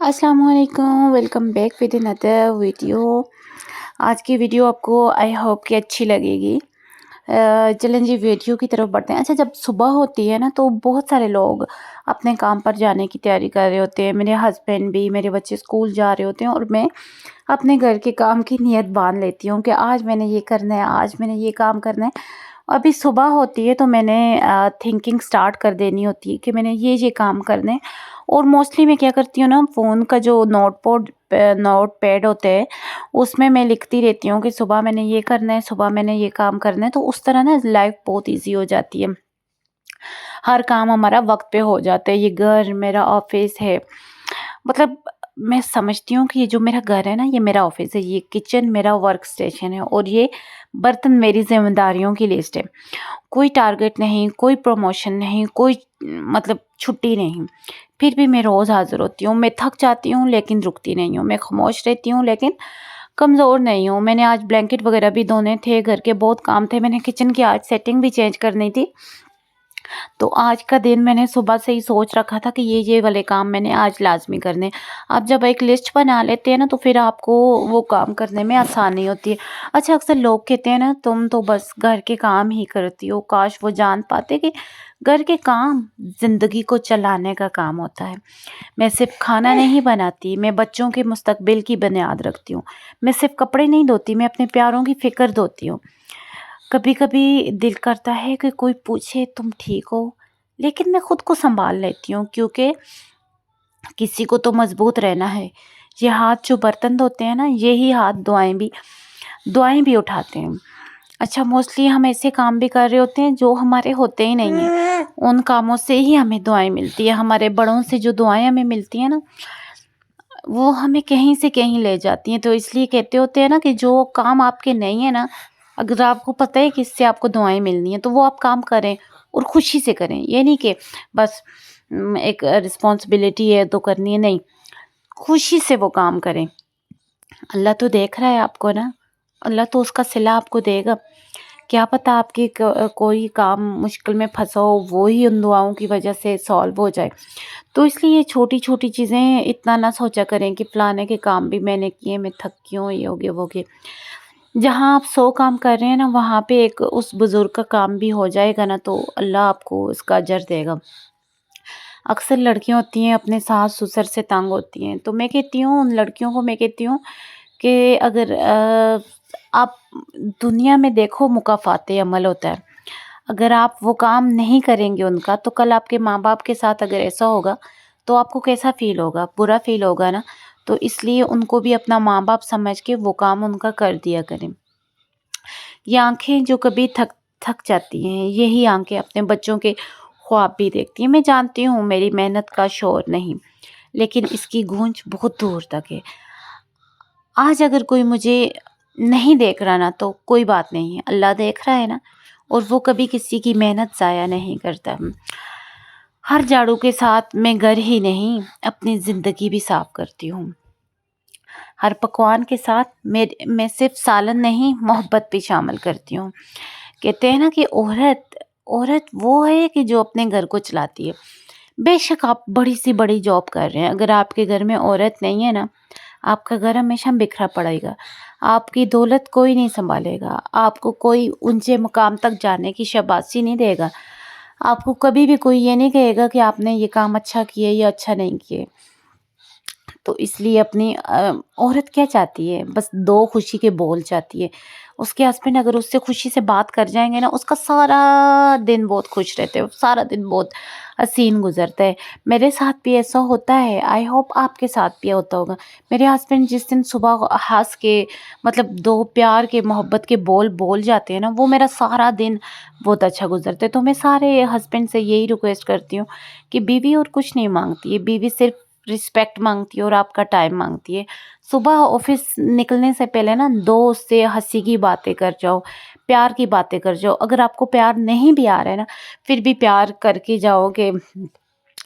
السلام علیکم، welcome back with another video. آج کی ویڈیو آپ کو آئی ہوپ کہ اچھی لگے گی۔ چلیں جی ویڈیو کی طرف بڑھتے ہیں۔ اچھا، جب صبح ہوتی ہے نا تو بہت سارے لوگ اپنے کام پر جانے کی تیاری کر رہے ہوتے ہیں۔ میرے ہسبینڈ بھی، میرے بچے اسکول جا رہے ہوتے ہیں، اور میں اپنے گھر کے کام کی نیت باندھ لیتی ہوں کہ آج میں نے یہ کرنا ہے، آج میں نے یہ کام کرنا ہے۔ ابھی صبح ہوتی ہے تو میں نے تھنکنگ سٹارٹ کر دینی ہوتی ہے کہ میں نے یہ کام کرنے، اور موسٹلی میں کیا کرتی ہوں نا، فون کا جو نوٹ پیڈ ہوتے ہیں اس میں لکھتی رہتی ہوں کہ صبح میں نے یہ کرنا ہے، صبح میں نے یہ کام کرنا ہے۔ تو اس طرح نا لائف بہت ایزی ہو جاتی ہے، ہر کام ہمارا وقت پہ ہو جاتا ہے۔ یہ گھر میرا آفس ہے، مطلب میں سمجھتی ہوں کہ یہ جو میرا گھر ہے نا، یہ میرا آفس ہے، یہ کچن میرا ورک سٹیشن ہے، اور یہ برتن میری ذمہ داریوں کی لسٹ ہے۔ کوئی ٹارگٹ نہیں، کوئی پروموشن نہیں، کوئی مطلب چھٹی نہیں۔ پھر بھی میں روز حاضر ہوتی ہوں۔ میں تھک جاتی ہوں لیکن رکتی نہیں ہوں، میں خاموش رہتی ہوں لیکن کمزور نہیں ہوں۔ میں نے آج بلینکٹ وغیرہ بھی دھونے تھے، گھر کے بہت کام تھے، میں نے کچن کی آج سیٹنگ بھی چینج کرنی تھی۔ تو آج کا دن میں نے صبح سے ہی سوچ رکھا تھا کہ یہ والے کام میں نے آج لازمی کرنے۔ آپ جب ایک لسٹ بنا لیتے ہیں نا تو پھر آپ کو وہ کام کرنے میں آسانی ہوتی ہے۔ اچھا، اکثر لوگ کہتے ہیں نا تم تو بس گھر کے کام ہی کرتی ہو۔ کاش وہ جان پاتے کہ گھر کے کام زندگی کو چلانے کا کام ہوتا ہے۔ میں صرف کھانا نہیں بناتی، میں بچوں کے مستقبل کی بنیاد رکھتی ہوں۔ میں صرف کپڑے نہیں دھوتی، میں اپنے پیاروں کی فکر دھوتی ہوں۔ کبھی کبھی دل کرتا ہے کہ کوئی پوچھے تم ٹھیک ہو، لیکن میں خود کو سنبھال لیتی ہوں، کیونکہ کسی کو تو مضبوط رہنا ہے۔ یہ ہاتھ جو برتن دھوتے ہیں نا، یہی ہاتھ دعائیں بھی اٹھاتے ہیں۔ اچھا، موسٹلی ہم ایسے کام بھی کر رہے ہوتے ہیں جو ہمارے ہوتے ہی نہیں ہیں، ان کاموں سے ہی ہمیں دعائیں ملتی ہیں۔ ہمارے بڑوں سے جو دعائیں ہمیں ملتی ہیں نا، وہ ہمیں کہیں سے کہیں لے جاتی ہیں۔ تو اس لیے کہتے ہوتے ہیں نا کہ جو کام آپ کے نہیں ہیں نا، اگر آپ کو پتہ ہے کہ اس سے آپ کو دعائیں ملنی ہیں تو وہ آپ کام کریں، اور خوشی سے کریں۔ یہ نہیں کہ بس ایک رسپانسبلٹی ہے تو کرنی ہے، نہیں، خوشی سے وہ کام کریں۔ اللہ تو دیکھ رہا ہے آپ کو نا، اللہ تو اس کا صلہ آپ کو دے گا۔ کیا پتہ آپ کی کوئی کام مشکل میں پھنسا ہو، وہی ان دعاؤں کی وجہ سے سالو ہو جائے۔ تو اس لیے یہ چھوٹی چھوٹی چیزیں اتنا نہ سوچا کریں کہ فلانے کے کام بھی میں نے کیے، میں تھک کیوں، یہ ہو گیا وہ گیا۔ جہاں آپ 100 کام کر رہے ہیں نا، وہاں پہ ایک اس بزرگ کا کام بھی ہو جائے گا نا، تو اللہ آپ کو اس کا اجر دے گا۔ اکثر لڑکیاں ہوتی ہیں اپنے ساس سسر سے تنگ ہوتی ہیں، تو میں کہتی ہوں ان لڑکیوں کو، میں کہتی ہوں کہ اگر آپ دنیا میں دیکھو مکافات عمل ہوتا ہے، اگر آپ وہ کام نہیں کریں گے ان کا، تو کل آپ کے ماں باپ کے ساتھ اگر ایسا ہوگا تو آپ کو کیسا فیل ہوگا؟ برا فیل ہوگا نا۔ تو اس لیے ان کو بھی اپنا ماں باپ سمجھ کے وہ کام ان کا کر دیا کریں۔ یہ آنکھیں جو کبھی تھک جاتی ہیں، یہی آنکھیں اپنے بچوں کے خواب بھی دیکھتی ہیں۔ میں جانتی ہوں میری محنت کا شور نہیں، لیکن اس کی گونج بہت دور تک ہے۔ آج اگر کوئی مجھے نہیں دیکھ رہا نا تو کوئی بات نہیں ہے، اللہ دیکھ رہا ہے نا، اور وہ کبھی کسی کی محنت ضائع نہیں کرتا۔ ہر جھاڑو کے ساتھ میں گھر ہی نہیں، اپنی زندگی بھی صاف کرتی ہوں۔ ہر پکوان کے ساتھ میں صرف سالن نہیں، محبت بھی شامل کرتی ہوں۔ کہتے ہیں نا کہ عورت وہ ہے کہ جو اپنے گھر کو چلاتی ہے۔ بے شک آپ بڑی سی بڑی جاب کر رہے ہیں، اگر آپ کے گھر میں عورت نہیں ہے نا، آپ کا گھر ہمیشہ بکھرا پڑے گا۔ آپ کی دولت کوئی نہیں سنبھالے گا، آپ کو کوئی اونچے مقام تک جانے کی شاباشی نہیں دے گا، آپ کو کبھی بھی کوئی یہ نہیں کہے گا کہ آپ نے یہ کام اچھا کیے یا اچھا نہیں کیے۔ تو اس لیے اپنی عورت کیا چاہتی ہے؟ بس 2 خوشی کے بول چاہتی ہے۔ اس کے ہسبینڈ اگر اس سے خوشی سے بات کر جائیں گے نا، اس کا سارا دن بہت خوش رہتے ہیں، سارا دن بہت حسین گزرتا ہے۔ میرے ساتھ بھی ایسا ہوتا ہے، آئی ہوپ آپ کے ساتھ بھی ہوتا ہوگا۔ میرے ہسبینڈ جس دن صبح ہنس کے، مطلب 2 پیار کے محبت کے بول جاتے ہیں نا، وہ میرا سارا دن بہت اچھا گزرتا ہے۔ تو میں سارے ہسبینڈ سے یہی ریکویسٹ کرتی ہوں کہ بیوی اور کچھ نہیں مانگتی ہے، بیوی صرف رسپیکٹ مانگتی ہے اور آپ کا ٹائم مانگتی ہے۔ صبح آفس نکلنے سے پہلے نا دوست سے ہنسی کی باتیں کر جاؤ، پیار کی باتیں کر جاؤ۔ اگر آپ کو پیار نہیں بھی آ رہا ہے نا، پھر بھی پیار کر کے جاؤ کہ